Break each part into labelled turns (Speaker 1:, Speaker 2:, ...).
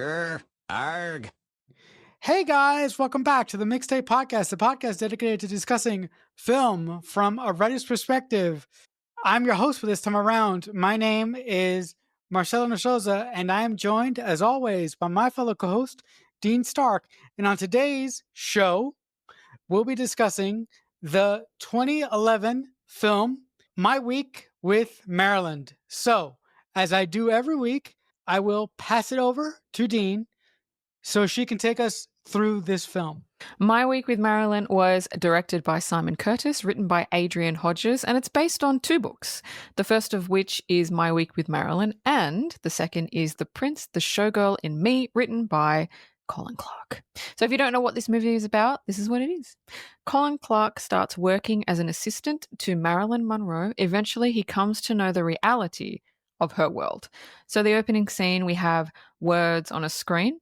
Speaker 1: Grr, arg.
Speaker 2: Hey guys, welcome back to the Mixtape Podcast, the podcast dedicated to discussing film from a writer's perspective. I'm your host for this time around. My name is Marcelo Nochosa, and I am joined, as always, by my fellow co-host, Dean Stark. And on today's show, we'll be discussing the 2011 film, My Week with Maryland. So, as I do every week, I will pass it over to Dean so she can take us through this film.
Speaker 3: My Week with Marilyn was directed by Simon Curtis, written by Adrian Hodges, and it's based on two books. The first of which is My Week with Marilyn, and the second is The Prince, the Showgirl in Me, written by Colin Clark. So if you don't know what this movie is about, this is what it is. Colin Clark starts working as an assistant to Marilyn Monroe. Eventually, he comes to know the reality of her world. So the opening scene, we have words on a screen.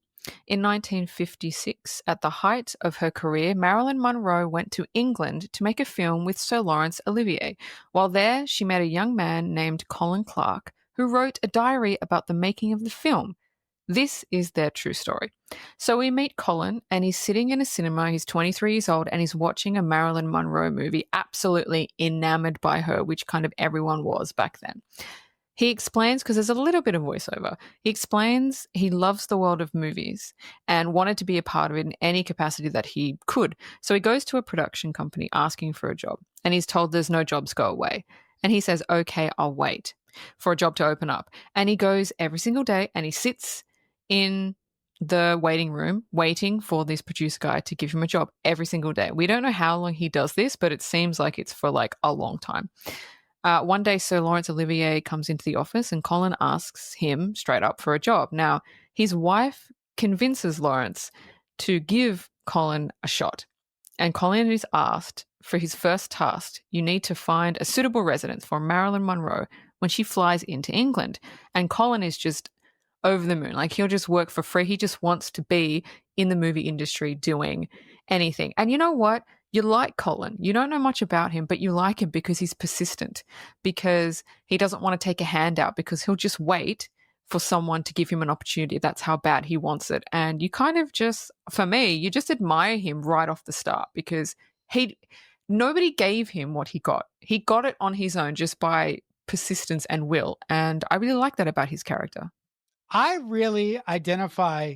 Speaker 3: In 1956, at the height of her career, Marilyn Monroe went to England to make a film with Sir Laurence Olivier. While there, she met a young man named Colin Clark, who wrote a diary about the making of the film. This is their true story. So we meet Colin, and he's sitting in a cinema. He's 23 years old, and he's watching a Marilyn Monroe movie, absolutely enamored by her, which kind of everyone was back then. He explains, because there's a little bit of voiceover, he explains he loves the world of movies and wanted to be a part of it in any capacity that he could. So he goes to a production company asking for a job, and he's told there's no jobs, go away. And he says, okay, I'll wait for a job to open up. And he goes every single day, and he sits in the waiting room waiting for this producer guy to give him a job every single day. We don't know how long he does this, but it seems like it's for like a long time. One day, Sir Laurence Olivier comes into the office and Colin asks him straight up for a job. Now, his wife convinces Laurence to give Colin a shot. And Colin is asked for his first task, you need to find a suitable residence for Marilyn Monroe when she flies into England. And Colin is just over the moon. Like, he'll just work for free. He just wants to be in the movie industry doing anything. And you know what? You like Colin. You don't know much about him, but you like him because he's persistent, because he doesn't want to take a handout, because he'll just wait for someone to give him an opportunity. That's how bad he wants it. And you kind of just, for me, you just admire him right off the start, because nobody gave him what he got. He got it on his own just by persistence and will. And I really like that about his character.
Speaker 2: I really identify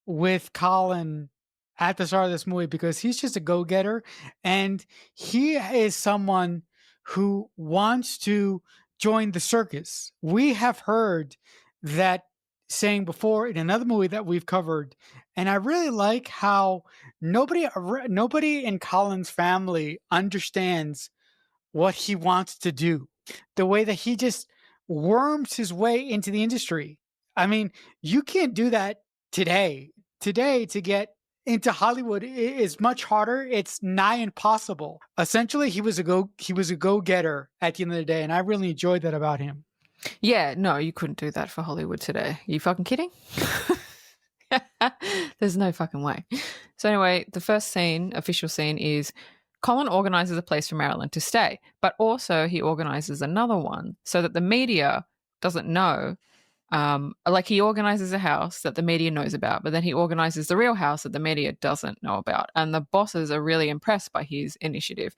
Speaker 2: with Colin at the start of this movie because he's just a go-getter, and he is someone who wants to join the circus. We have heard that saying before in another movie that we've covered, and I really like how nobody in Colin's family understands what he wants to do. The way that he just worms his way into the industry. I mean, you can't do that today. Today, to get into Hollywood is much harder. It's nigh impossible. Essentially, he was a go-getter at the end of the day, and I really enjoyed that about him.
Speaker 3: Yeah, no, you couldn't do that for Hollywood today. You fucking kidding? There's no fucking way. So anyway, the first scene, official scene, is Colin organizes a place for Marilyn to stay, but also he organizes another one so that the media doesn't know. Like, he organizes a house that the media knows about, but then he organizes the real house that the media doesn't know about. And the bosses are really impressed by his initiative.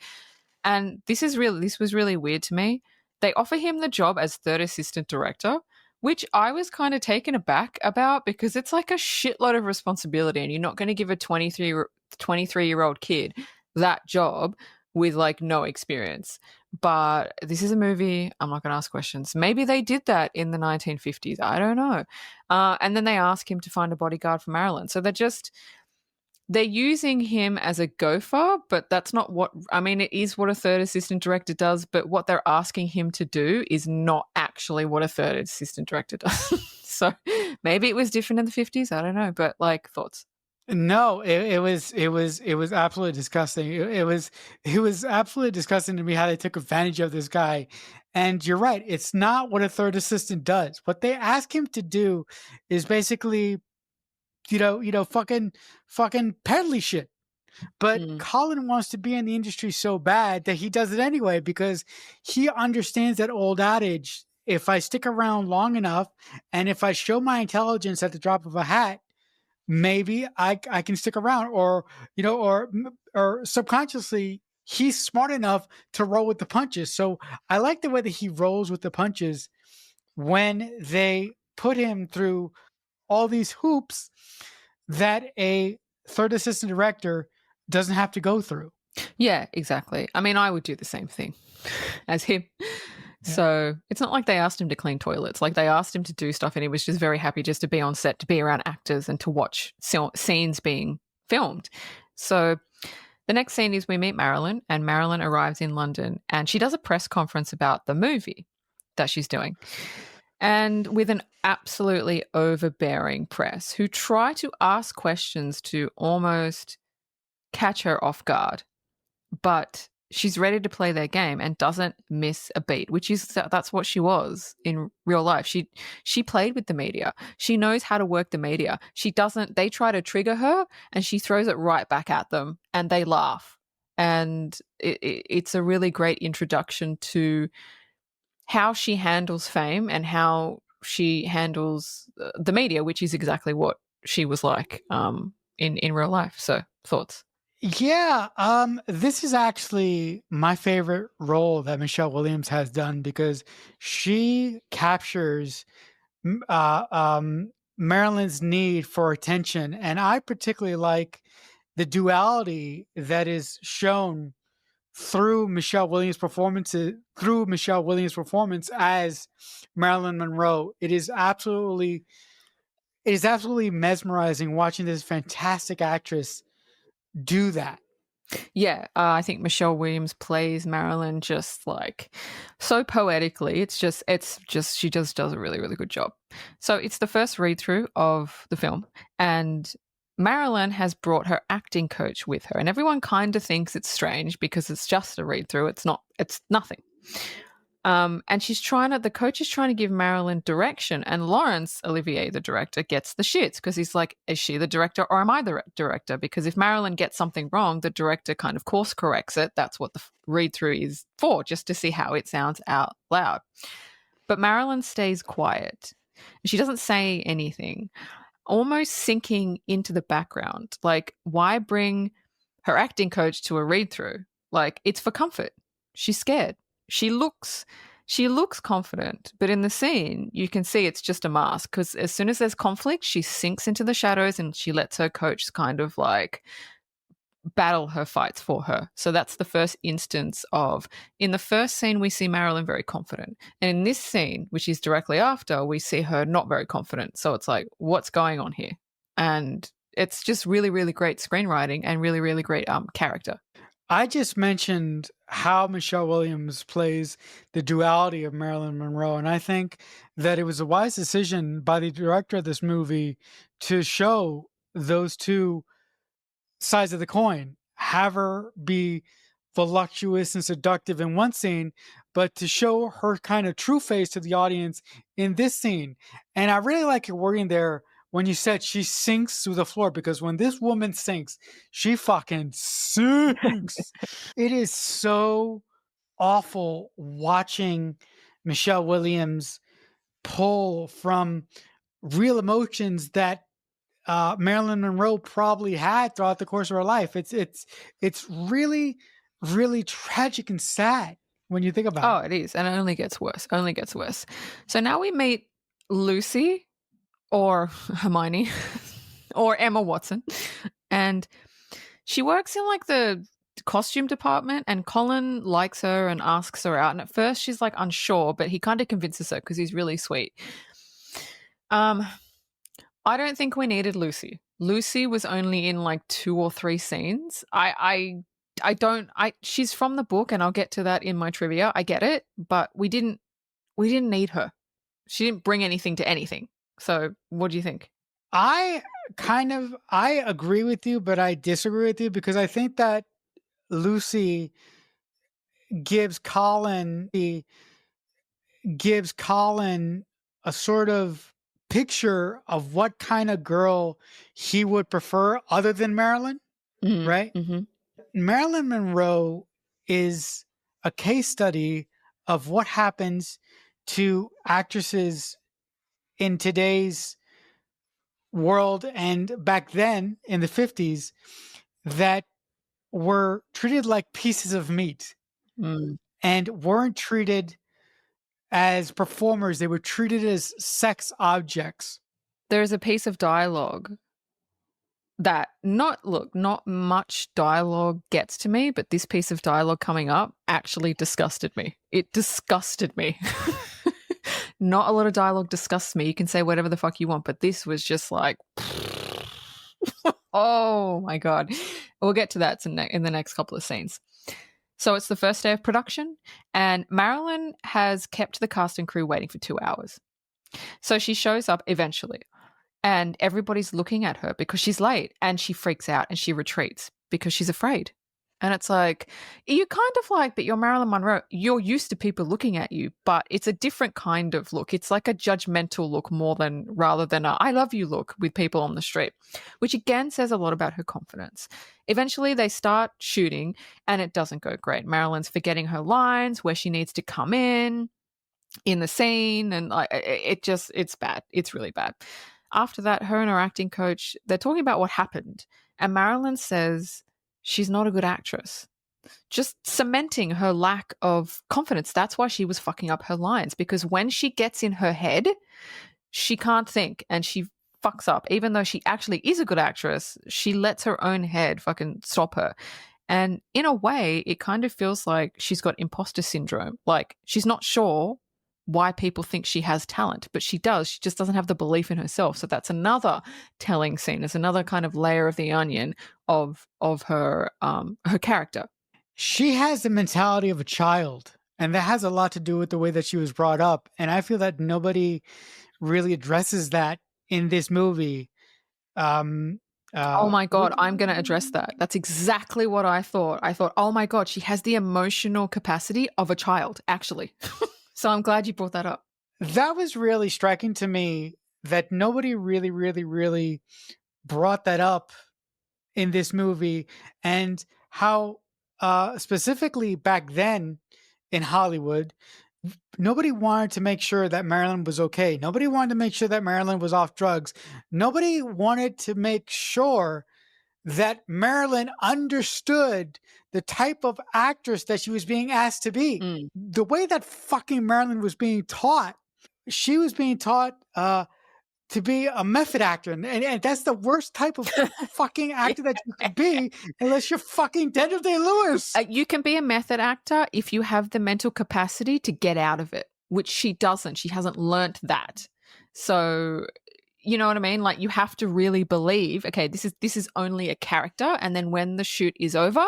Speaker 3: And this was really weird to me. They offer him the job as third assistant director, which I was kind of taken aback about, because it's like a shitload of responsibility, and you're not going to give a 23-year-old kid that job with like no experience. But this is a movie. I'm not going to ask questions. Maybe they did that in the 1950s. I don't know. And then they ask him to find a bodyguard for Marilyn. So they're using him as a gopher, but that's not what, I mean, it is what a third assistant director does, but what they're asking him to do is not actually what a third assistant director does. So maybe it was different in the 50s. I don't know. But like, thoughts?
Speaker 2: No, it was absolutely disgusting. It was absolutely disgusting to me how they took advantage of this guy. And you're right, it's not what a third assistant does. What they ask him to do is basically, fucking peddly shit. But Colin wants to be in the industry so bad that he does it anyway, because he understands that old adage, if I stick around long enough and if I show my intelligence at the drop of a hat, maybe I can stick around, or or subconsciously he's smart enough to roll with the punches. So I like the way that he rolls with the punches when they put him through all these hoops that a third assistant director doesn't have to go through.
Speaker 3: Yeah, exactly. I mean, I would do the same thing as him.
Speaker 2: Yeah.
Speaker 3: So it's not like they asked him to clean toilets. Like they asked him to do stuff, and he was just very happy just to be on set, to be around actors, and to watch scenes being filmed. So the next scene is we meet Marilyn, and Marilyn arrives in London, and she does a press conference about the movie that she's doing. And with an absolutely overbearing press who try to ask questions to almost catch her off guard, but she's ready to play their game and doesn't miss a beat, which is that's what she was in real life. She played with the media. She knows how to work the media. She doesn't They try to trigger her and she throws it right back at them and they laugh. And it's a really great introduction to how she handles fame and how she handles the media, which is exactly what she was like in real life. So thoughts?
Speaker 2: Yeah, this is actually my favorite role that Michelle Williams has done because she captures m- uh, um, Marilyn's need for attention, and I particularly like the duality that is shown through Michelle Williams' performance as Marilyn Monroe. It is absolutely mesmerizing watching this fantastic actress do that.
Speaker 3: Yeah, I think Michelle Williams plays Marilyn just like so poetically. It's just she just does a really really good job. So it's the first read through of the film, and Marilyn has brought her acting coach with her, and everyone kind of thinks it's strange because it's just a read through. It's not. It's nothing. And the coach is trying to give Marilyn direction, and Laurence Olivier, the director, gets the shits because he's like, is she the director or am I the director? Because if Marilyn gets something wrong, the director kind of course corrects it. That's what the read through is for, just to see how it sounds out loud. But Marilyn stays quiet. She doesn't say anything, almost sinking into the background. Like, why bring her acting coach to a read through? Like, it's for comfort. She's scared. She looks she looks confident, but in the scene you can see it's just a mask because as soon as there's conflict, she sinks into the shadows and she lets her coach kind of like battle her fights for her. So that's the first instance of, in the first scene we see Marilyn very confident. And in this scene, which is directly after, we see her not very confident. So it's like, what's going on here? And it's just really, really great screenwriting and really, really great character.
Speaker 2: I just mentioned how Michelle Williams plays the duality of Marilyn Monroe, and I think that it was a wise decision by the director of this movie to show those two sides of the coin. Have her be voluptuous and seductive in one scene, but to show her kind of true face to the audience in this scene. And I really like your wording there when you said she sinks through the floor, because when this woman sinks, she fucking sinks. It is so awful watching Michelle Williams pull from real emotions that Marilyn Monroe probably had throughout the course of her life. It's really really tragic and sad when you think about
Speaker 3: Oh,
Speaker 2: it.
Speaker 3: it is. And it only gets worse. Only gets worse. So now we meet Lucy, or Hermione, or Emma Watson. And she works in like the costume department, and Colin likes her and asks her out. And at first she's like unsure, but he kind of convinces her because he's really sweet. Um, I don't think we needed Lucy. Lucy was only in like 2 or 3 scenes. I don't I she's from the book and I'll get to that in my trivia. I get it, but we didn't need her. She didn't bring anything to anything. So, what do you think?
Speaker 2: I I agree with you, but I disagree with you because I think that Lucy gives Colin a sort of picture of what kind of girl he would prefer other than Marilyn,
Speaker 3: Mhm.
Speaker 2: right?
Speaker 3: Mhm.
Speaker 2: Marilyn Monroe is a case study of what happens to actresses in today's world and back then in the 50s that were treated like pieces of meat
Speaker 3: Mm.
Speaker 2: and weren't treated as performers. They were treated as sex objects.
Speaker 3: There's a piece of dialogue that not much dialogue gets to me, but this piece of dialogue coming up actually disgusted me. It disgusted me. Not a lot of dialogue disgusts me. You can say whatever the fuck you want, but this was just like, oh my God. We'll get to that in the next couple of scenes. So it's the first day of production, and Marilyn has kept the cast and crew waiting for 2 hours. So she shows up eventually, and everybody's looking at her because she's late, and she freaks out and she retreats because she's afraid. And it's like, you kind of like, but you're Marilyn Monroe. You're used to people looking at you, but it's a different kind of look. It's like a judgmental look rather than a I love you look with people on the street, which again says a lot about her confidence. Eventually they start shooting and it doesn't go great. Marilyn's forgetting her lines, where she needs to come in the scene, and it's bad. It's really bad. After that, her and her acting coach, they're talking about what happened. And Marilyn says she's not a good actress, just cementing her lack of confidence. That's why she was fucking up her lines, because when she gets in her head, she can't think and she fucks up. Even though she actually is a good actress, she lets her own head fucking stop her. And in a way, it kind of feels like she's got imposter syndrome. Like, she's not sure why people think she has talent, but she does. She just doesn't have the belief in herself. So that's another telling scene. It's another kind of layer of the onion of her character.
Speaker 2: She has the mentality of a child, and that has a lot to do with the way that she was brought up. And I feel that nobody really addresses that in this movie.
Speaker 3: Oh my God, I'm going to address that. That's exactly what I thought. I thought, oh my God, she has the emotional capacity of a child, actually. So I'm glad you brought that up.
Speaker 2: That was really striking to me, that nobody really, really, really brought that up in this movie, and how specifically back then in Hollywood, nobody wanted to make sure that Marilyn was okay. Nobody wanted to make sure that Marilyn was off drugs. Nobody wanted to make sure that Marilyn understood the type of actress that she was being asked to be.
Speaker 3: Mm.
Speaker 2: The way that fucking Marilyn was being taught, she was being taught to be a method actor. And that's the worst type of fucking actor that you could be, unless you're fucking Daniel Day-Lewis.
Speaker 3: You can be a method actor if you have the mental capacity to get out of it, which she doesn't. She hasn't learnt that. So, you know what I mean? Like, you have to really believe, okay, this is only a character, and then when the shoot is over,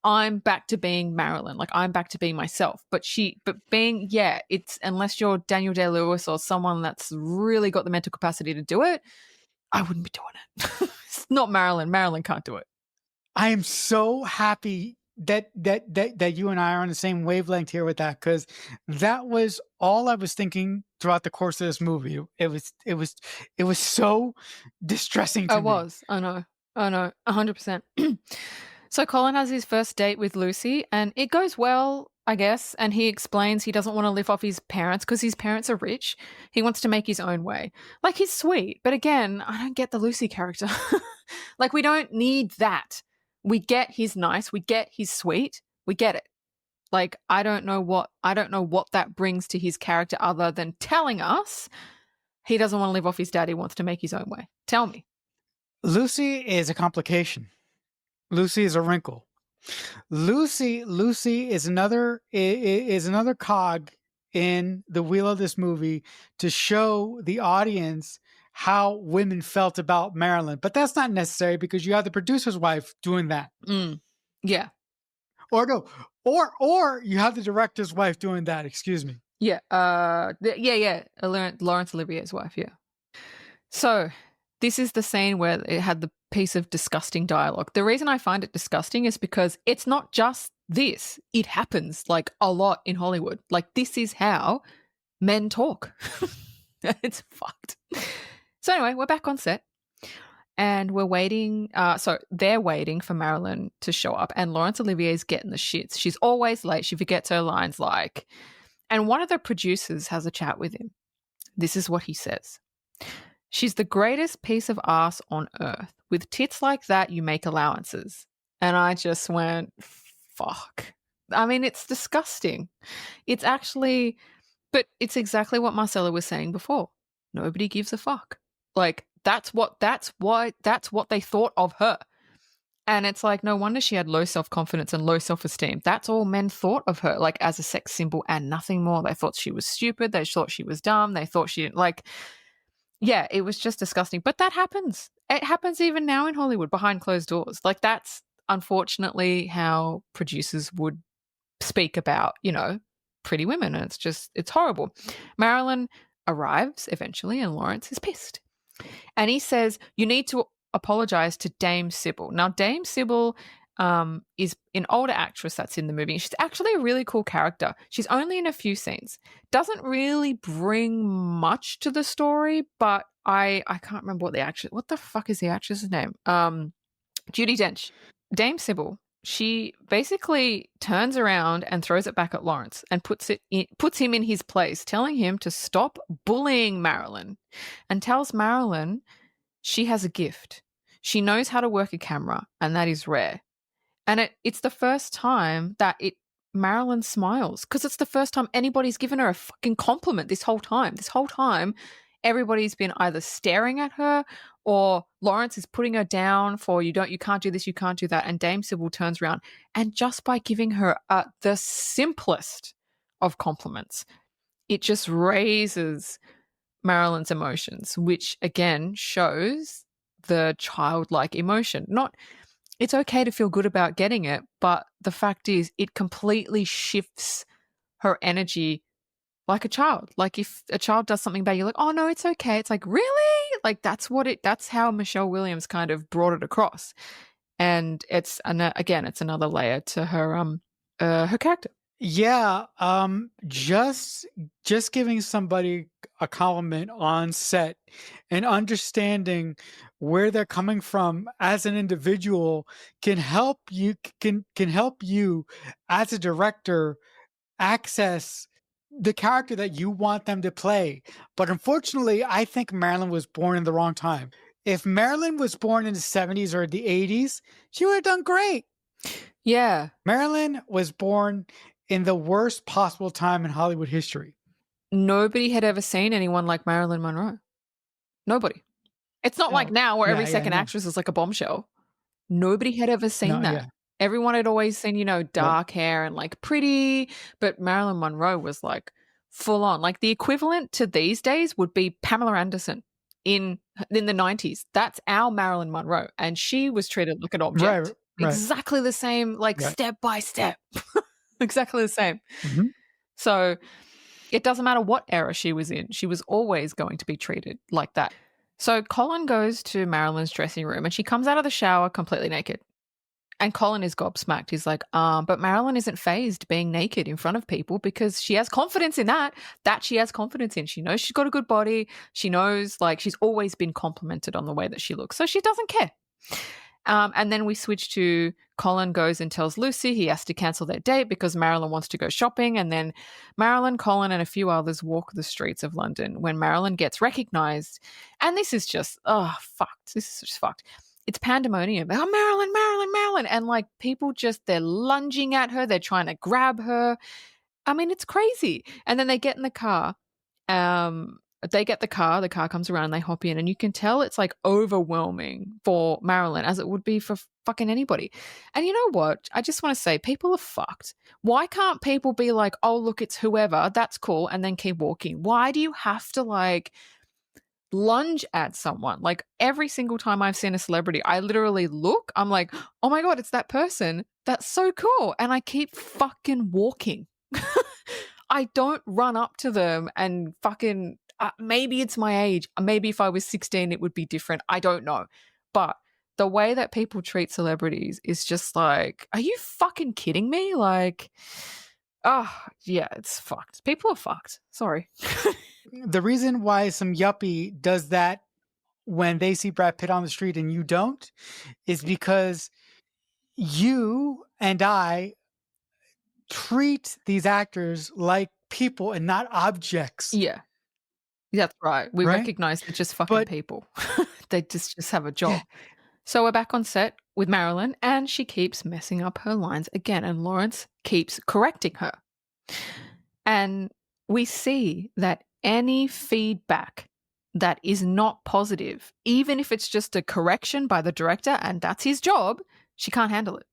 Speaker 3: I'm back to being Marilyn. Like, I'm back to being myself. But it's, unless you're Daniel Day-Lewis or someone that's really got the mental capacity to do it, I wouldn't be doing it. It's not Marilyn. Marilyn can't do it.
Speaker 2: I am so happy that you and I are on the same wavelength here with that, because that was all I was thinking throughout the course of this movie. It was so distressing to me.
Speaker 3: It was. I know, 100%. So Colin has his first date with Lucy, and it goes well, I guess. And he explains he doesn't want to live off his parents because his parents are rich. He wants to make his own way. Like, he's sweet, but again, I don't get the Lucy character. Like, we don't need that. We get he's nice. We get he's sweet. We get it. Like, I don't know what that brings to his character other than telling us he doesn't want to live off his dad. He wants to make his own way. Tell me.
Speaker 2: Lucy is a complication. Lucy is a wrinkle. Lucy is another cog in the wheel of this movie to show the audience how women felt about Marilyn. But that's not necessary, because you have the producer's wife doing that.
Speaker 3: Yeah.
Speaker 2: Or no, or you have the director's wife doing that. Excuse me.
Speaker 3: Yeah. Laurence Olivier's wife. Yeah. So this is the scene where it had the piece of disgusting dialogue. The reason I find it disgusting is because it's not just this. It happens like a lot in Hollywood. Like, this is how men talk. It's fucked. So anyway, we're back on set. And we're waiting. So they're waiting for Marilyn to show up, and Laurence Olivier is getting the shits. She's always late. She forgets her lines, like, And one of the producers has a chat with him. This is what he says. She's the greatest piece of ass on earth. With tits like that, you make allowances. And I just went, fuck. I mean, it's disgusting. It's actually, but it's exactly what Marcella was saying before. Nobody gives a fuck. Like, that's what they thought of her. And it's like, no wonder she had low self confidence and low self esteem. That's all men thought of her, like as a sex symbol and nothing more. They thought she was stupid. They thought she was dumb. They thought she didn't like, yeah, it was just disgusting. But that happens. It happens even now in Hollywood behind closed doors. Like, that's unfortunately how producers would speak about, pretty women. And it's horrible. Marilyn arrives eventually, and Laurence is pissed. And he says, you need to apologize to Dame Sybil. Now, Dame Sybil is an older actress that's in the movie. She's actually a really cool character. She's only in a few scenes. Doesn't really bring much to the story, but I can't remember what the fuck is the actress's name? Judi Dench. Dame Sybil, she basically turns around and throws it back at Laurence and puts him in his place, telling him to stop bullying Marilyn, and tells Marilyn she has a gift. She knows how to work a camera, and that is rare. And it's the first time that Marilyn smiles, because it's the first time anybody's given her a fucking compliment this whole time. This whole time, everybody's been either staring at her or Laurence is putting her down for you can't do this, you can't do that. And Dame Sybil turns around, and just by giving her the simplest of compliments, it just raises Marilyn's emotions, which again shows the childlike emotion. It's okay to feel good about getting it, but the fact is it completely shifts her energy like a child. Like, if a child does something bad, you're like, oh no, it's okay. It's like, really? Like, that's how Michelle Williams kind of brought it across. And it's another layer to her character.
Speaker 2: Yeah, just giving somebody a compliment on set and understanding where they're coming from as an individual can help you as a director access the character that you want them to play. But unfortunately, I think Marilyn was born in the wrong time. If Marilyn was born in the 70s or the 80s, she would have done great.
Speaker 3: Yeah.
Speaker 2: Marilyn was born in the worst possible time in Hollywood history.
Speaker 3: Nobody had ever seen anyone like Marilyn Monroe. Nobody. It's not like now where every second actress is like a bombshell. Nobody had ever seen that.
Speaker 2: Yeah.
Speaker 3: Everyone had always seen, dark hair and like pretty, but Marilyn Monroe was like full on. Like, the equivalent to these days would be Pamela Anderson in the 90s. That's our Marilyn Monroe. And she was treated like an object.
Speaker 2: Right.
Speaker 3: Exactly the same, like step by step. Exactly the same.
Speaker 2: Mm-hmm.
Speaker 3: So it doesn't matter what era she was in. She was always going to be treated like that. So Colin goes to Marilyn's dressing room and she comes out of the shower completely naked. And Colin is gobsmacked. He's like, but Marilyn isn't phased being naked in front of people because she has confidence in that she has confidence in. She knows she's got a good body. She knows, like, she's always been complimented on the way that she looks. So she doesn't care. And then we switch to Colin goes and tells Lucy he has to cancel their date because Marilyn wants to go shopping. And then Marilyn, Colin, and a few others walk the streets of London when Marilyn gets recognized. And this is just, fucked. This is just fucked. It's pandemonium. Oh, Marilyn, Marilyn, Marilyn. And like, people they're lunging at her. They're trying to grab her. I mean, it's crazy. And then they get in the car. The car comes around and they hop in, and you can tell it's like overwhelming for Marilyn as it would be for fucking anybody. And you know what? I just want to say, people are fucked. Why can't people be like, oh, look, it's whoever, that's cool, and then keep walking? Why do you have to like lunge at someone? Like, every single time I've seen a celebrity, I literally look, I'm like, oh my God, it's that person. That's so cool. And I keep fucking walking. I don't run up to them and fucking, maybe it's my age. Maybe if I was 16, it would be different. I don't know. But the way that people treat celebrities is just like, are you fucking kidding me? Like, yeah, it's fucked. People are fucked. Sorry.
Speaker 2: The reason why some yuppie does that when they see Brad Pitt on the street and you don't is because you and I treat these actors like people and not objects,
Speaker 3: Yeah. That's right. We
Speaker 2: right?
Speaker 3: recognize they're just fucking
Speaker 2: But
Speaker 3: people. They just have a
Speaker 2: yeah,
Speaker 3: job. So we're back on set with Marilyn, and she keeps messing up her lines again, and Lawrence keeps correcting her. And we see that any feedback that is not positive, even if it's just a correction by the director and that's his job, she can't handle it.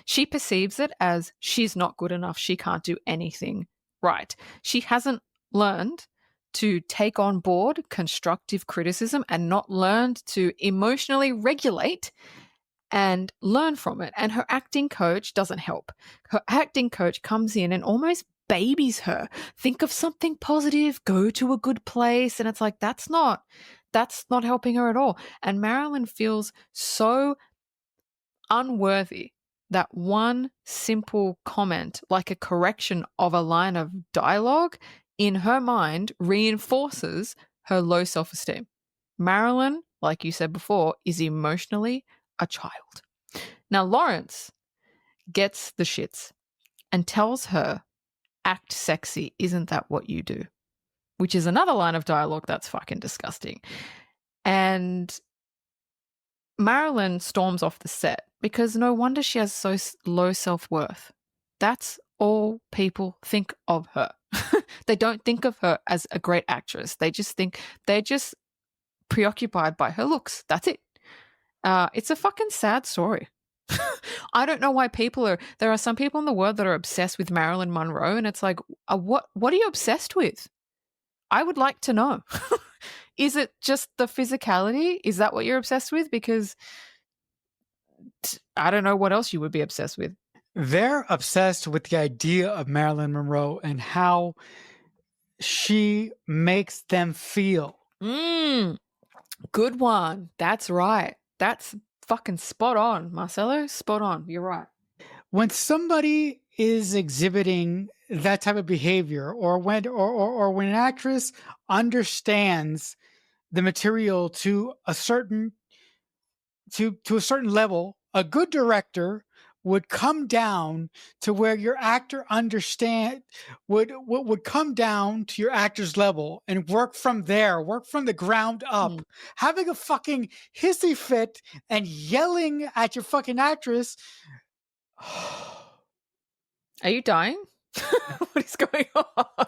Speaker 3: She perceives it as she's not good enough. She can't do anything right. She hasn't learned to take on board constructive criticism and not learned to emotionally regulate and learn from it. And her acting coach doesn't help. Her acting coach comes in and almost babies her. Think of something positive, go to a good place. And it's like, that's not helping her at all. And Marilyn feels so unworthy that one simple comment, like a correction of a line of dialogue, in her mind reinforces her low self esteem. Marilyn, like you said before, is emotionally a child. Now, Lawrence gets the shits and tells her, act sexy, isn't that what you do? Which is another line of dialogue that's fucking disgusting. And Marilyn storms off the set because no wonder she has so low self worth. That's all people think of her. They don't think of her as a great actress. They just think they're just preoccupied by her looks. That's it. It's a fucking sad story. I don't know why there are some people in the world that are obsessed with Marilyn Monroe, and it's like, what are you obsessed with? I would like to know. Is it just the physicality? Is that what you're obsessed with? Because I don't know what else you would be obsessed with.
Speaker 2: they're obsessed with the idea of Marilyn Monroe and how she makes them feel.
Speaker 3: Good one. That's right. That's fucking spot on, Marcelo. Spot on. You're right.
Speaker 2: When somebody is exhibiting that type of behavior, or when an actress understands the material to a certain level, a good director would come down to where your actor would come down to your actor's level and work from there, work from the ground up. Having a fucking hissy fit and yelling at your fucking actress.
Speaker 3: Are you dying? What is going on?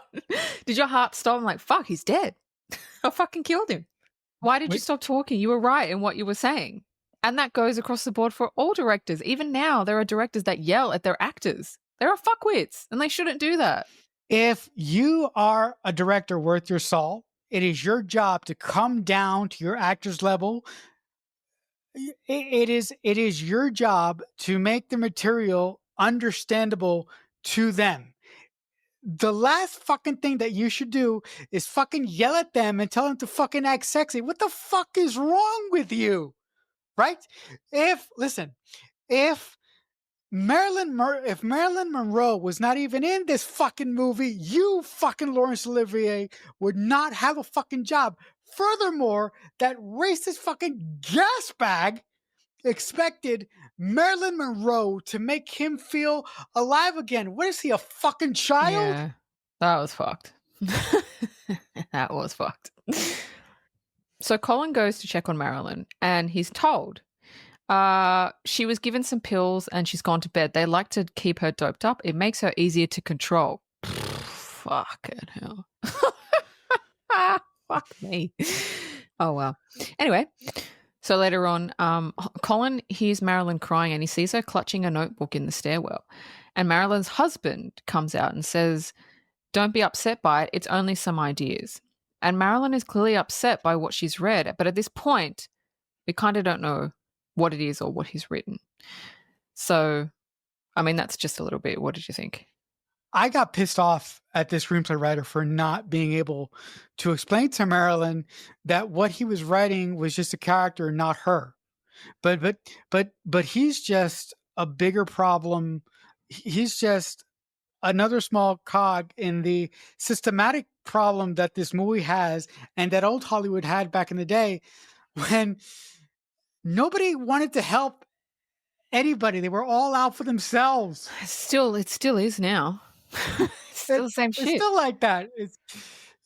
Speaker 3: Did your heart stop? I'm like, fuck, he's dead. I fucking killed him. Why did you stop talking? You were right in what you were saying. And that goes across the board for all directors. Even now, there are directors that yell at their actors. There are fuckwits, and they shouldn't do that.
Speaker 2: If you are a director worth your salt, it is your job to come down to your actor's level. It is your job to make the material understandable to them. The last fucking thing that you should do is fucking yell at them and tell them to fucking act sexy. What the fuck is wrong with you? Right? If Marilyn Monroe was not even in this fucking movie, you fucking Laurence Olivier would not have a fucking job. Furthermore, that racist fucking gas bag expected Marilyn Monroe to make him feel alive again. What is he, a fucking child?
Speaker 3: Yeah, that was fucked. That was fucked. So Colin goes to check on Marilyn, and he's told she was given some pills and she's gone to bed. They like to keep her doped up. It makes her easier to control. Fucking hell. Fuck me. Oh, well. Anyway, so later on, Colin hears Marilyn crying and he sees her clutching a notebook in the stairwell. And Marilyn's husband comes out and says, don't be upset by it. It's only some ideas. And Marilyn is clearly upset by what she's read. But at this point, we kind of don't know what it is or what he's written. So, I mean, that's just a little bit. What did you think?
Speaker 2: I got pissed off at this screenplay writer for not being able to explain to Marilyn that what he was writing was just a character, not her. But he's just a bigger problem. He's just another small cog in the systematic problem that this movie has and that old Hollywood had back in the day when nobody wanted to help anybody. They were all out for themselves.
Speaker 3: It still is now. It still the same
Speaker 2: It's
Speaker 3: shit.
Speaker 2: still like that.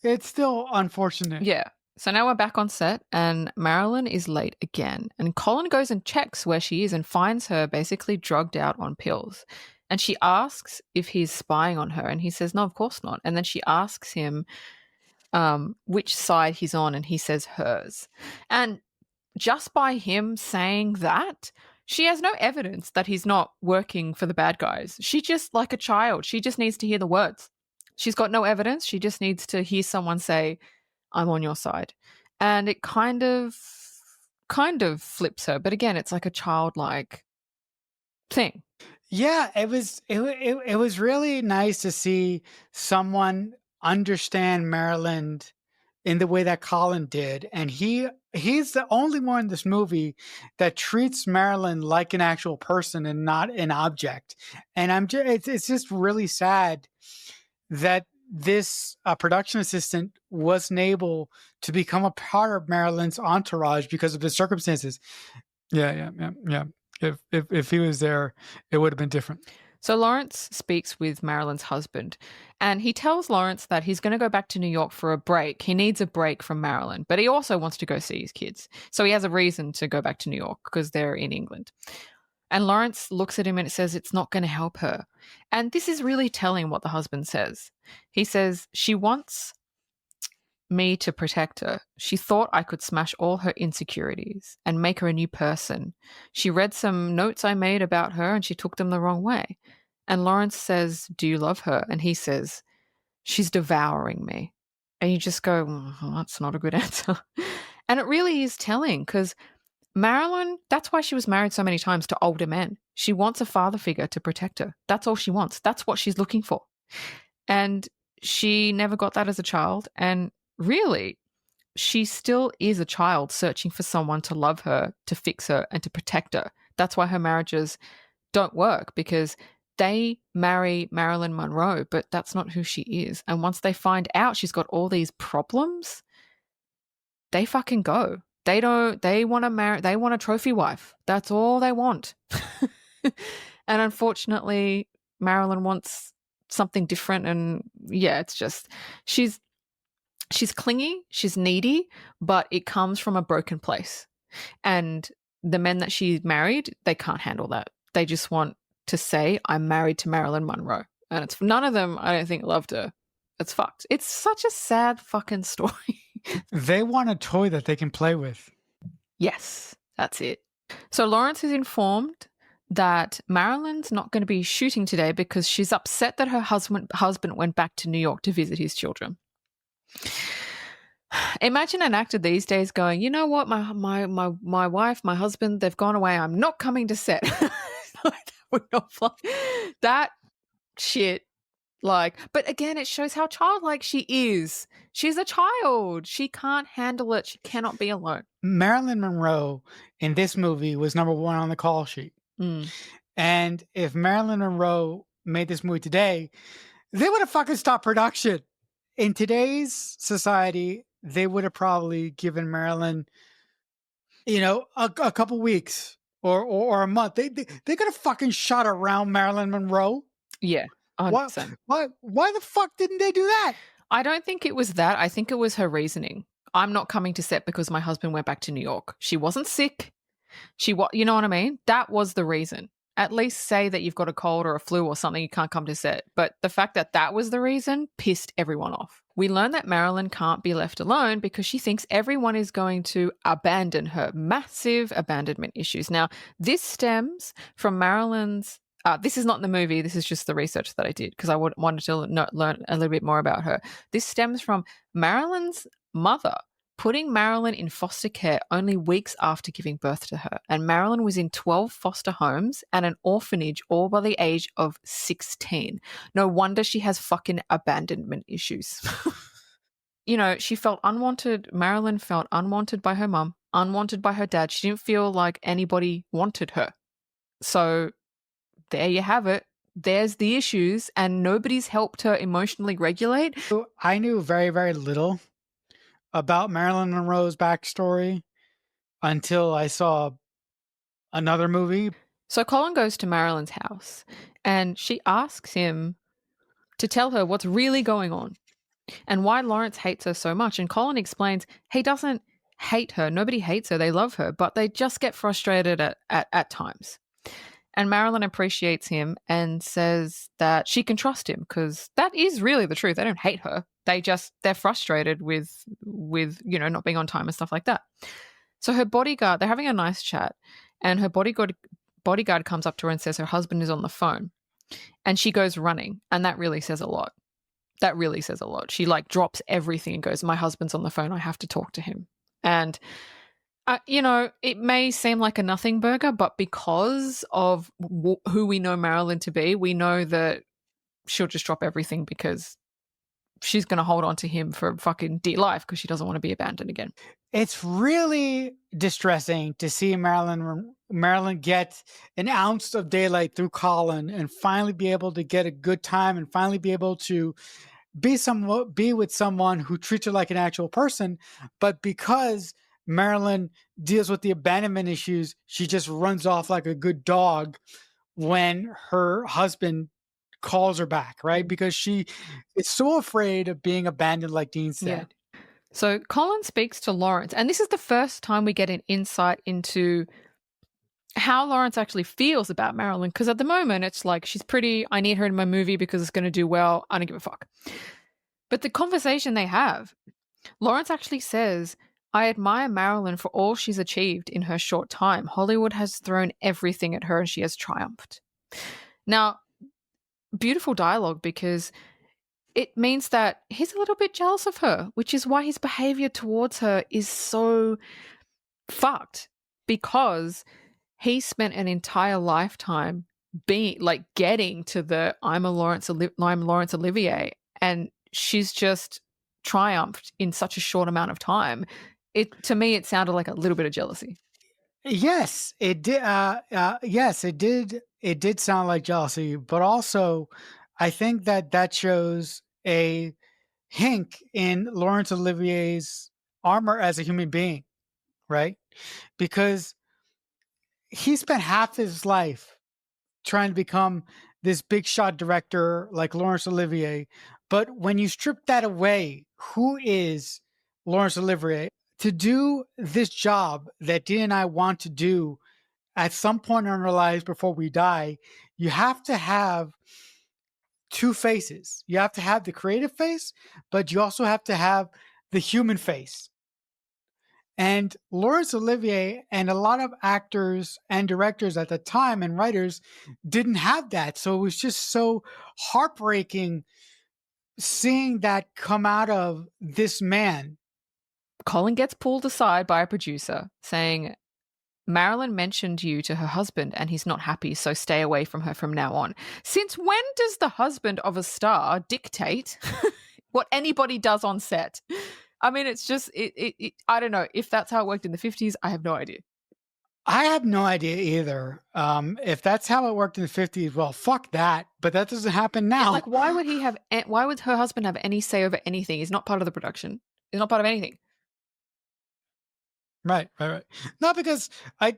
Speaker 2: It's still unfortunate.
Speaker 3: Yeah. So now we're back on set, and Marilyn is late again. And Colin goes and checks where she is and finds her basically drugged out on pills. And she asks if he's spying on her, and he says, "No, of course not." And then she asks him which side he's on, and he says hers. And just by him saying that, she has no evidence that he's not working for the bad guys. She just, like a child, she just needs to hear the words. She's got no evidence. She just needs to hear someone say, "I'm on your side." And it kind of flips her. But again, it's like a childlike thing.
Speaker 2: Yeah, it was really nice to see someone understand Maryland in the way that Colin did, and he's the only one in this movie that treats Marilyn like an actual person and not an object. And it's just really sad that this production assistant wasn't able to become a part of Marilyn's entourage because of the circumstances. Yeah. If he was there, it would have been different.
Speaker 3: So Lawrence speaks with Marilyn's husband, and he tells Lawrence that he's going to go back to New York for a break. He needs a break from Marilyn, but he also wants to go see his kids. So he has a reason to go back to New York because they're in England. And Lawrence looks at him and it says it's not going to help her. And this is really telling what the husband says. He says, "She wants me to protect her. She thought I could smash all her insecurities and make her a new person. She read some notes I made about her and she took them the wrong way." And Lawrence says, "Do you love her?" And he says, "She's devouring me." And you just go, "Well, that's not a good answer." And it really is telling because Marilyn, that's why she was married so many times to older men. She wants a father figure to protect her. That's all she wants. That's what she's looking for. And she never got that as a child. And really, she still is a child searching for someone to love her, to fix her, and to protect her. That's why her marriages don't work because they marry Marilyn Monroe, but that's not who she is. And once they find out she's got all these problems, they fucking go. They want to marry, they want a trophy wife. That's all they want. And unfortunately, Marilyn wants something different. And yeah, it's just, she's clingy, she's needy, but it comes from a broken place. And the men that she married, they can't handle that. They just want to say, "I'm married to Marilyn Monroe." And it's none of them, I don't think, loved her. It's fucked. It's such a sad fucking story.
Speaker 2: They want a toy that they can play with.
Speaker 3: Yes, that's it. So Lawrence is informed that Marilyn's not going to be shooting today because she's upset that her husband went back to New York to visit his children. Imagine an actor these days going, "You know what, my wife, my husband, they've gone away. I'm not coming to set." That would not fly. That shit. Like, but again, it shows how childlike she is. She's a child. She can't handle it. She cannot be alone.
Speaker 2: Marilyn Monroe in this movie was number one on the call sheet.
Speaker 3: Mm.
Speaker 2: And if Marilyn Monroe made this movie today, they would have fucking stopped production. In today's society, they would have probably given Marilyn, a couple weeks or a month. They could have fucking shot around Marilyn Monroe.
Speaker 3: Yeah,
Speaker 2: Why
Speaker 3: 100%.
Speaker 2: why the fuck didn't they do that?
Speaker 3: I don't think it was that. I think it was her reasoning. "I'm not coming to set because my husband went back to New York." She wasn't sick. You know what I mean? That was the reason. At least say that you've got a cold or a flu or something, you can't come to set. But the fact that that was the reason pissed everyone off. We learn that Marilyn can't be left alone because she thinks everyone is going to abandon her. Massive abandonment issues. Now, this stems from Marilyn's. This is not in the movie. This is just the research that I did because I wanted to learn a little bit more about her. This stems from Marilyn's mother putting Marilyn in foster care only weeks after giving birth to her. And Marilyn was in 12 foster homes and an orphanage all by the age of 16. No wonder she has fucking abandonment issues. She felt unwanted. Marilyn felt unwanted by her mum, unwanted by her dad. She didn't feel like anybody wanted her. So there you have it. There's the issues, and nobody's helped her emotionally regulate.
Speaker 2: So I knew very, very little about Marilyn Monroe's backstory until I saw another movie.
Speaker 3: So Colin goes to Marilyn's house and she asks him to tell her what's really going on and why Laurence hates her so much. And Colin explains he doesn't hate her. Nobody hates her. They love her, but they just get frustrated at times. And Marilyn appreciates him and says that she can trust him because that is really the truth. They don't hate her. They're frustrated with not being on time and stuff like that. So her bodyguard, they're having a nice chat, and her bodyguard comes up to her and says her husband is on the phone. And she goes running, and that really says a lot. That really says a lot. She drops everything and goes, my husband's on the phone. I have to talk to him. And it may seem like a nothing burger, but because of who we know Marilyn to be, we know that she'll just drop everything because she's going to hold on to him for fucking dear life because she doesn't want to be abandoned again.
Speaker 2: It's really distressing to see Marilyn get an ounce of daylight through Colin and finally be able to get a good time and finally be able to be with someone who treats her like an actual person. But because Marilyn deals with the abandonment issues, she just runs off like a good dog when her husband calls her back, right? Because she is so afraid of being abandoned, like Dean said.
Speaker 3: Yeah. So Colin speaks to Laurence, and this is the first time we get an insight into how Laurence actually feels about Marilyn, because at the moment it's like, she's pretty, I need her in my movie because it's going to do well, I don't give a fuck. But the conversation they have, Laurence actually says, I admire Marilyn for all she's achieved in her short time. Hollywood has thrown everything at her and she has triumphed. Now, beautiful dialogue, because it means that he's a little bit jealous of her, which is why his behavior towards her is so fucked, because he spent an entire lifetime getting to the I'm Laurence Olivier, and she's just triumphed in such a short amount of time. To me, it sounded like a little bit of jealousy.
Speaker 2: Yes, it did. Yes, it did. It did sound like jealousy, but also, I think that shows a hink in Laurence Olivier's armor as a human being, right? Because he spent half his life trying to become this big shot director like Laurence Olivier. But when you strip that away, who is Laurence Olivier? To do this job that Dean and I want to do at some point in our lives before we die, you have to have two faces. You have to have the creative face, but you also have to have the human face. And Laurence Olivier and a lot of actors and directors at the time and writers didn't have that. So it was just so heartbreaking seeing that come out of this man.
Speaker 3: Colin gets pulled aside by a producer saying, Marilyn mentioned you to her husband and he's not happy, so stay away from her from now on. Since when does the husband of a star dictate what anybody does on set? I mean, it's just, I don't know. If that's how it worked in the 50s, I have no idea.
Speaker 2: I have no idea either. If that's how it worked in the 50s, well, fuck that. But that doesn't happen now.
Speaker 3: Like, why would her husband have any say over anything? He's not part of the production. He's not part of anything.
Speaker 2: Right. No, because I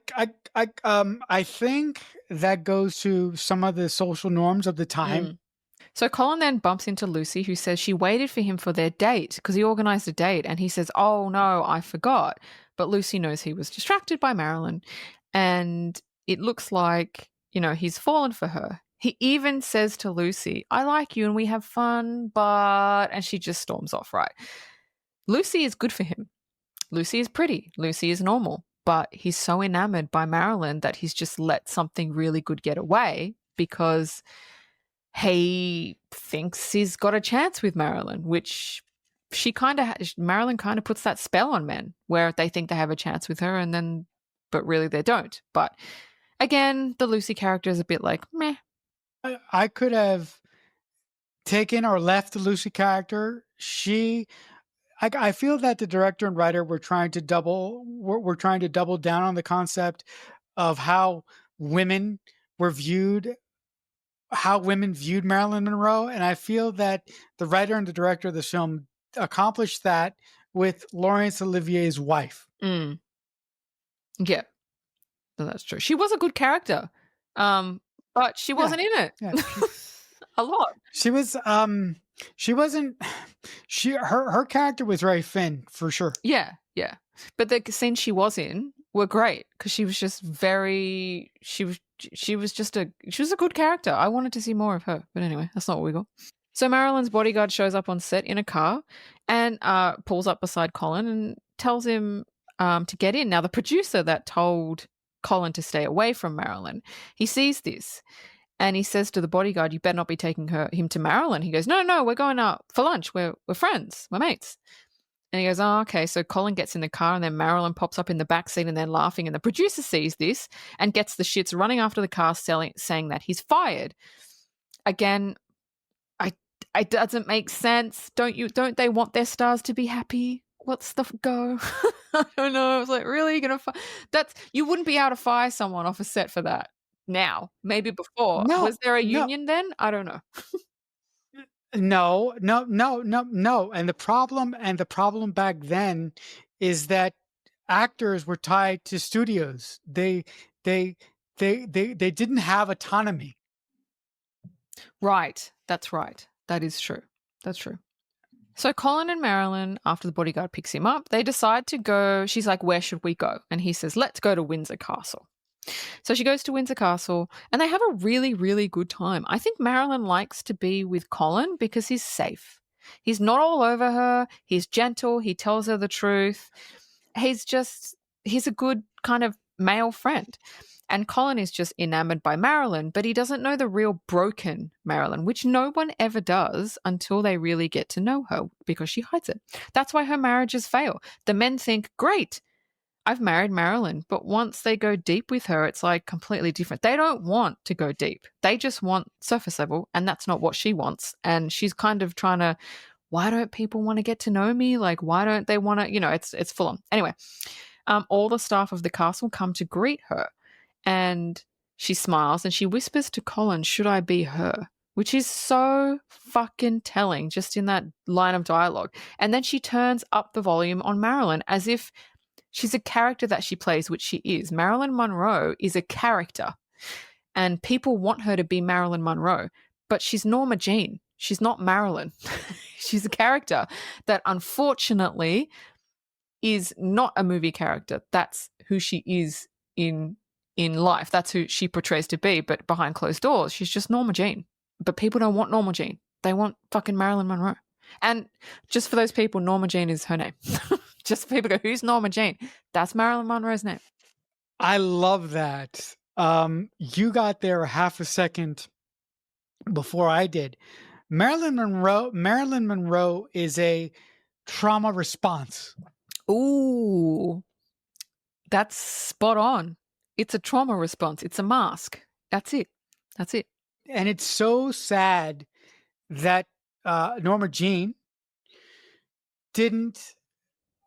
Speaker 2: think that goes to some of the social norms of the time.
Speaker 3: So Colin then bumps into Lucy, who says she waited for him for their date because he organized a date, and he says, oh no, I forgot. But Lucy knows he was distracted by Marilyn, and it looks like, he's fallen for her. He even says to Lucy, I like you and we have fun, and she just storms off, right? Lucy is good for him. Lucy is pretty. Lucy is normal. But he's so enamored by Marilyn that he's just let something really good get away because he thinks he's got a chance with Marilyn, which Marilyn kind of puts that spell on men where they think they have a chance with her but really they don't. But again, the Lucy character is a bit like, meh.
Speaker 2: I could have taken or left the Lucy character. I feel that the director and writer were trying to double down on the concept of how women viewed Marilyn Monroe. And I feel that the writer and the director of the film accomplished that with Laurence Olivier's wife.
Speaker 3: Yeah, no, that's true. She was a good character, but she wasn't in it.
Speaker 2: Yeah,
Speaker 3: a lot.
Speaker 2: She was she wasn't her character was very thin for sure.
Speaker 3: Yeah, yeah. But the scenes she was in were great because she was just very. She was a good character. I wanted to see more of her, but anyway, that's not what we got. So Marilyn's bodyguard shows up on set in a car and pulls up beside Colin and tells him to get in. Now the producer that told Colin to stay away from Marilyn, he sees this and he says to the bodyguard, "You better not be taking him to Marilyn." He goes, "No, no, we're going out for lunch. We're friends. We're mates." And he goes, "Oh, okay." So Colin gets in the car and then Marilyn pops up in the back seat and they're laughing. And the producer sees this and gets the shits running after the car saying that he's fired. Again, it doesn't make sense. Don't they want their stars to be happy? What's the go? I don't know. I was like, really? You're gonna you wouldn't be able to fire someone off a set for that now. Maybe before.
Speaker 2: No,
Speaker 3: Was there a
Speaker 2: no,
Speaker 3: union then? I don't know.
Speaker 2: no, no, no, no, no. And the problem back then is that actors were tied to studios. They they didn't have autonomy.
Speaker 3: Right. That's right. That is true. That's true. So Colin and Marilyn, after the bodyguard picks him up, they decide to go. She's like, "Where should we go?" And he says, "Let's go to Windsor Castle." So she goes to Windsor Castle and they have a really, really good time. I think Marilyn likes to be with Colin because he's safe. He's not all over her. He's gentle. He tells her the truth. He's a good kind of male friend. And Colin is just enamored by Marilyn, but he doesn't know the real broken Marilyn, which no one ever does until they really get to know her because she hides it. That's why her marriages fail. The men think, great, I've married Marilyn, but once they go deep with her, it's like completely different. They don't want to go deep. They just want surface level, and that's not what she wants. And she's kind of trying to, why don't people want to get to know me? Like, why don't they want to, it's full on. Anyway, all the staff of the castle come to greet her, and she smiles and she whispers to Colin, "Should I be her?" Which is so fucking telling just in that line of dialogue. And then she turns up the volume on Marilyn as if she's a character that she plays, which she is. Marilyn Monroe is a character, and people want her to be Marilyn Monroe, but she's Norma Jean. She's not Marilyn. She's a character that unfortunately is not a movie character. That's who she is in life. That's who she portrays to be, but behind closed doors, she's just Norma Jean. But people don't want Norma Jean. They want fucking Marilyn Monroe. And just for those people, Norma Jean is her name. Just for people go, who's Norma Jean? That's Marilyn Monroe's name.
Speaker 2: I love that. You got there a half a second before I did. Marilyn Monroe is a trauma response.
Speaker 3: Ooh, that's spot on. It's a trauma response. It's a mask. That's it. That's it.
Speaker 2: And it's so sad that Norma Jean didn't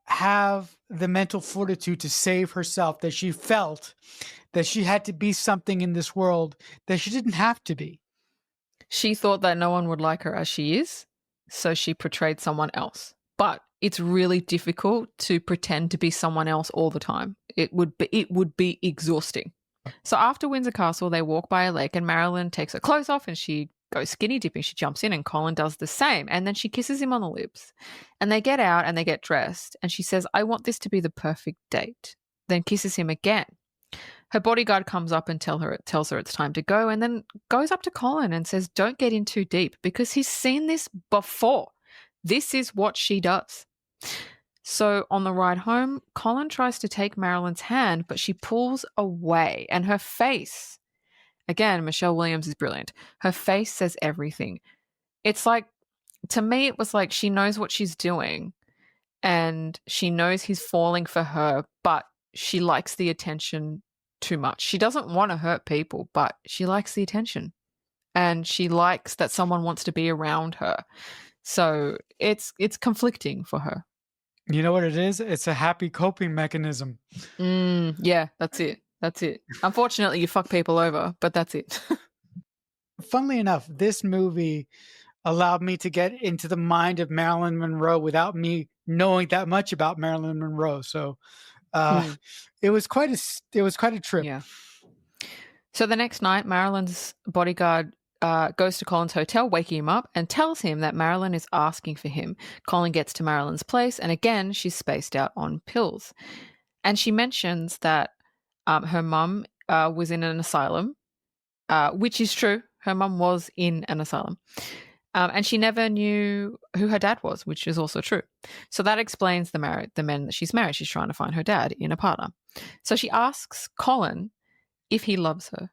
Speaker 2: have the mental fortitude to save herself, that she felt that she had to be something in this world that she didn't have to be.
Speaker 3: She thought that no one would like her as she is, so she portrayed someone else. But it's really difficult to pretend to be someone else all the time. It would be exhausting. So after Windsor Castle, they walk by a lake and Marilyn takes her clothes off and she goes skinny dipping. She jumps in and Colin does the same. And then she kisses him on the lips. And they get out and they get dressed. And she says, "I want this to be the perfect date." Then kisses him again. Her bodyguard comes up and tells her it's time to go, and then goes up to Colin and says, "Don't get in too deep," because he's seen this before. This is what she does. So on the ride home, Colin tries to take Marilyn's hand, but she pulls away, and her face, again, Michelle Williams is brilliant. Her face says everything. It's like, to me, it was like she knows what she's doing and she knows he's falling for her, but she likes the attention too much. She doesn't want to hurt people, but she likes the attention and she likes that someone wants to be around her. So it's conflicting for her.
Speaker 2: You know what it is? It's a happy coping mechanism.
Speaker 3: Yeah, that's it. That's it. Unfortunately, you fuck people over, but that's it.
Speaker 2: Funnily enough, this movie allowed me to get into the mind of Marilyn Monroe without me knowing that much about Marilyn Monroe. So it was quite a trip.
Speaker 3: Yeah. So the next night, Marilyn's bodyguard goes to Colin's hotel, waking him up, and tells him that Marilyn is asking for him. Colin gets to Marilyn's place, and again, she's spaced out on pills. And she mentions that her mum was in an asylum, which is true. Her mum was in an asylum. And she never knew who her dad was, which is also true. So that explains the men that she's married. She's trying to find her dad in a partner. So she asks Colin if he loves her.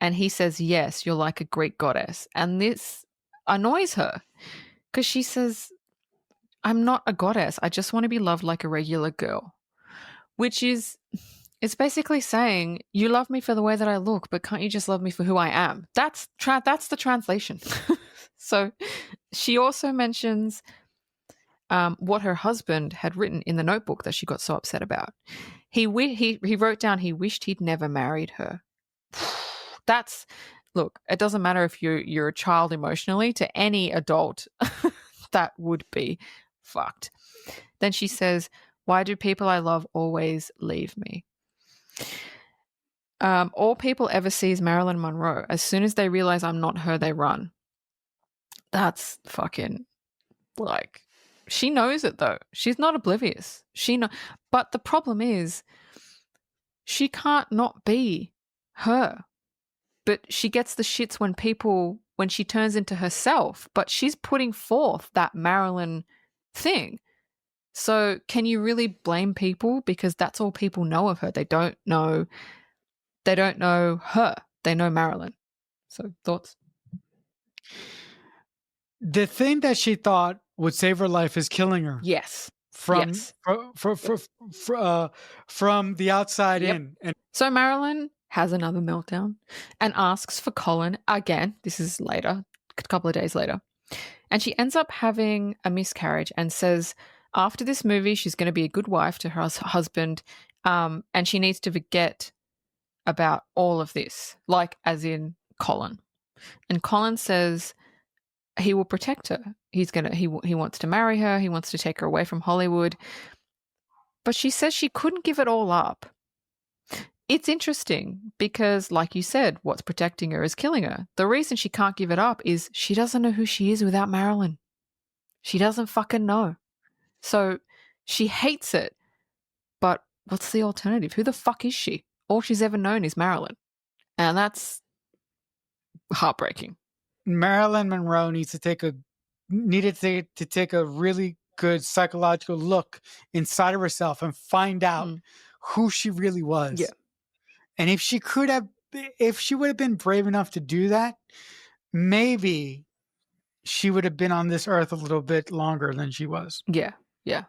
Speaker 3: And he says, yes, you're like a Greek goddess. And this annoys her because she says, I'm not a goddess. I just want to be loved like a regular girl, which is, it's basically saying, you love me for the way that I look, but can't you just love me for who I am? That's the translation. So she also mentions what her husband had written in the notebook that she got so upset about. He wrote down he wished he'd never married her. Look, it doesn't matter if you're a child emotionally, to any adult, that would be fucked. Then she says, why do people I love always leave me? All people ever see is Marilyn Monroe. As soon as they realize I'm not her, they run. That's fucking, like, she knows it though. She's not oblivious. But the problem is she can't not be her. But she gets the shits when she turns into herself, but she's putting forth that Marilyn thing. So can you really blame people? Because that's all people know of her. They don't know her. They know Marilyn. So thoughts?
Speaker 2: The thing that she thought would save her life is killing her.
Speaker 3: Yes.
Speaker 2: From
Speaker 3: Yes.
Speaker 2: From the outside
Speaker 3: Yep.
Speaker 2: in. And
Speaker 3: so Marilyn has another meltdown and asks for Colin again. This is later, a couple of days later. And she ends up having a miscarriage and says after this movie, she's going to be a good wife to her husband, and she needs to forget about all of this, like as in Colin. And Colin says he will protect her. He wants to marry her. He wants to take her away from Hollywood. But she says she couldn't give it all up. It's interesting because, like you said, what's protecting her is killing her. The reason she can't give it up is she doesn't know who she is without Marilyn. She doesn't fucking know. So she hates it. But what's the alternative? Who the fuck is she? All she's ever known is Marilyn. And that's heartbreaking.
Speaker 2: Marilyn Monroe needed to take a really good psychological look inside of herself and find out who she really was.
Speaker 3: Yeah.
Speaker 2: And if she would have been brave enough to do that, maybe she would have been on this earth a little bit longer than she was.
Speaker 3: Yeah. Yeah.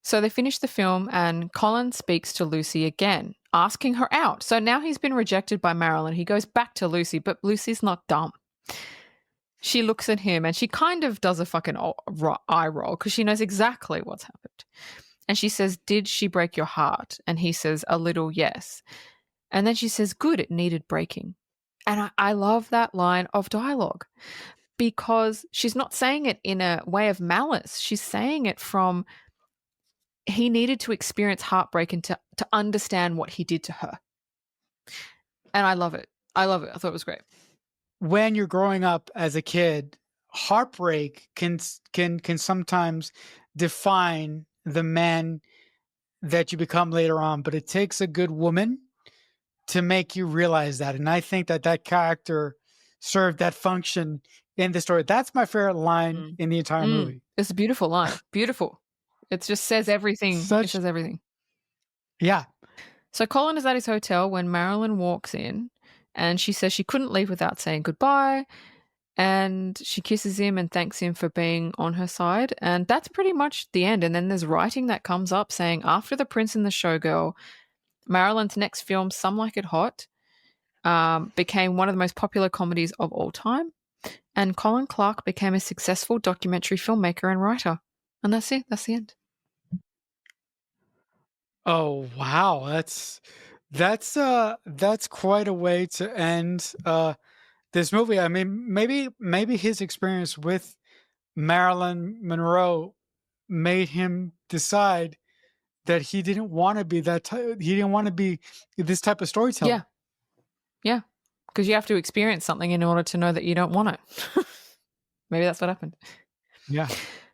Speaker 3: So they finish the film and Colin speaks to Lucy again, asking her out. So now he's been rejected by Marilyn. He goes back to Lucy, but Lucy's not dumb. She looks at him and she kind of does a fucking eye roll because she knows exactly what's happened. And she says, did she break your heart? And he says, a little, yes. And then she says, good, it needed breaking. And I love that line of dialogue because she's not saying it in a way of malice. She's saying it from he needed to experience heartbreak and to understand what he did to her. And I love it. I thought it was great.
Speaker 2: When you're growing up as a kid, heartbreak can sometimes define the man that you become later on, but it takes a good woman to make you realize that. And I think that character served that function in the story. That's my favorite line in the entire movie.
Speaker 3: It's a beautiful line. Beautiful. It just says everything. It says everything.
Speaker 2: Yeah.
Speaker 3: So Colin is at his hotel when Marilyn walks in and she says she couldn't leave without saying goodbye. And she kisses him and thanks him for being on her side. And that's pretty much the end. And then there's writing that comes up saying after The Prince and the Showgirl, Marilyn's next film, Some Like It Hot, became one of the most popular comedies of all time. And Colin Clark became a successful documentary filmmaker and writer. And that's it. That's the end.
Speaker 2: Oh, wow. That's quite a way to end this movie. I mean, maybe his experience with Marilyn Monroe made him decide that he didn't want to be he didn't want to be this type of storyteller.
Speaker 3: Yeah. because you have to experience something in order to know that you don't want it. Maybe that's what happened.
Speaker 2: Yeah.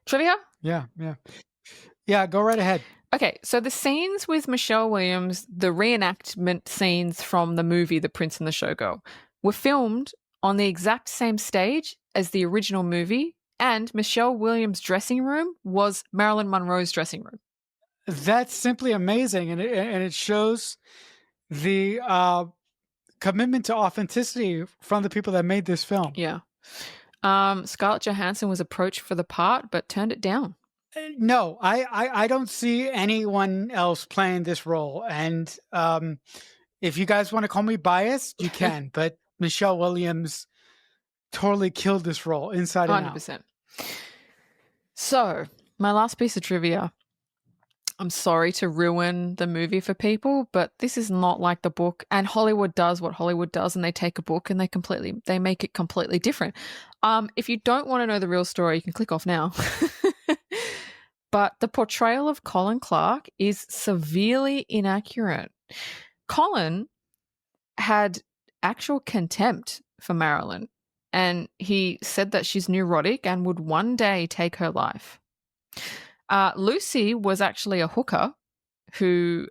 Speaker 3: Trivia?
Speaker 2: Yeah. Yeah. Yeah. Go right ahead.
Speaker 3: Okay, so the scenes with Michelle Williams, the reenactment scenes from the movie The Prince and the Showgirl, were filmed on the exact same stage as the original movie, and Michelle Williams' dressing room was Marilyn Monroe's dressing room.
Speaker 2: That's simply amazing. And it shows the commitment to authenticity from the people that made this film.
Speaker 3: Yeah. Scarlett Johansson was approached for the part, but turned it down.
Speaker 2: No, I don't see anyone else playing this role. And if you guys want to call me biased, you can. But Michelle Williams totally killed this role inside and out.
Speaker 3: 100%. So, my last piece of trivia. I'm sorry to ruin the movie for people, but this is not like the book. And Hollywood does what Hollywood does, and they take a book and they make it completely different. If you don't want to know the real story, you can click off now. But the portrayal of Colin Clark is severely inaccurate. Colin had actual contempt for Marilyn, and he said that she's neurotic and would one day take her life. Lucy was actually a hooker who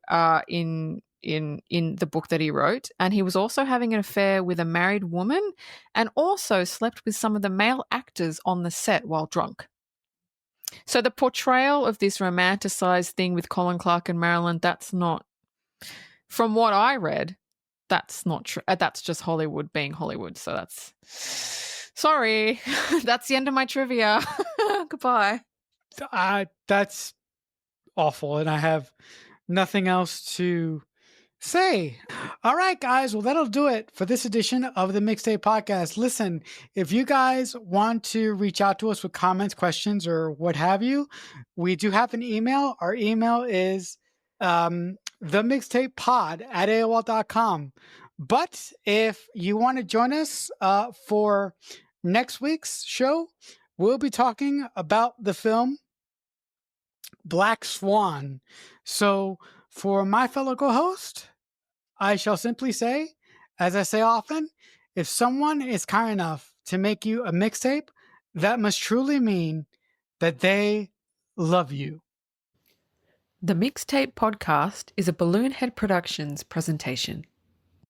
Speaker 3: in the book that he wrote, and he was also having an affair with a married woman and also slept with some of the male actors on the set while drunk. So the portrayal of this romanticized thing with Colin Clark and Marilyn, that's not, from what I read, that's not true. That's just Hollywood being Hollywood. So that's, sorry, that's the end of my trivia. Goodbye.
Speaker 2: That's awful. And I have nothing else to say. All right, guys. Well, that'll do it for this edition of the Mixtape Podcast. Listen, if you guys want to reach out to us with comments, questions, or what have you, we do have an email. Our email is themixtapepod@aol.com. But if you want to join us for next week's show, we'll be talking about the film Black Swan. So for my fellow co-host, I shall simply say, as I say often, if someone is kind enough to make you a mixtape, that must truly mean that they love you.
Speaker 3: The Mixtape Podcast is a Balloonhead Productions presentation.